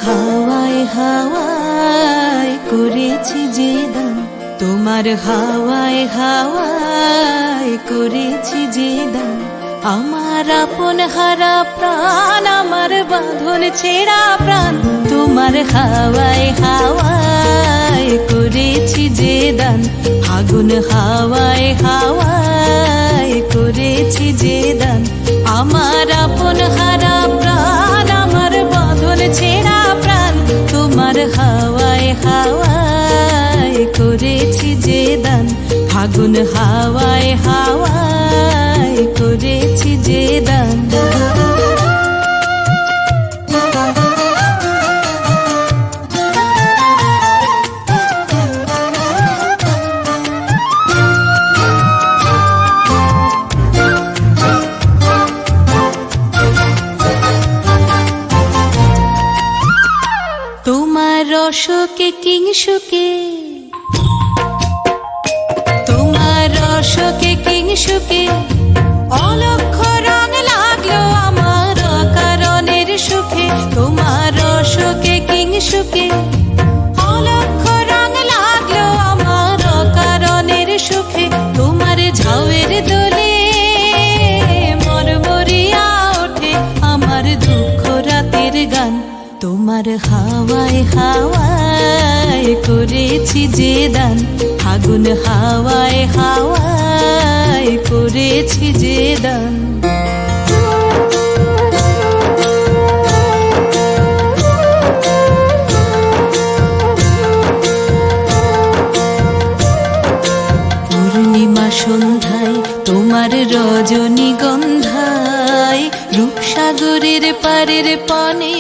হাওয়ায় হাওয়ায় করেছি যে দান, তোমার হাওয়ায় হাওয়ায় করেছি যে দান। আমার আপন হারা প্রাণ, আমার বাঁধন ছেঁড়া প্রাণ, তোমার হাওয়ায় হাওয়ায় করেছি যে দান। আগুন হাওয়ায় হাওয়ায় করেছি যে দান। আমার আপন হারা প্রাণ, আমার বাঁধন ছেঁড়া প্রাণ, তোমার হাওয়ায় হাওয়ায় করেছি যে দান। আগুন হাওয়ায় হাওয়ায় করেছি যে দান। তোমার রসকে কিংসুকে, তোমার রসকে কিংসুকে অলক্ষ রং লাগলো আমার অকারণের সুখে। তোমার রসকে কিংসুকে অলক্ষ রং লাগলো আমার অকারণের সুখে। তোমার ঝাউয়ের দোলে মরমরিয়া ওঠে আমার দুঃখ রাতের গান। তোমার হাওয়ায় হাওয়ায় করেছি যে দান। আগুন হাওয়ায় হাওয়ায় করেছি যে দান। পূর্ণিমা সন্ধ্যায় তোমার রজনীগন্ধায় রূপসাগরের পারের পানে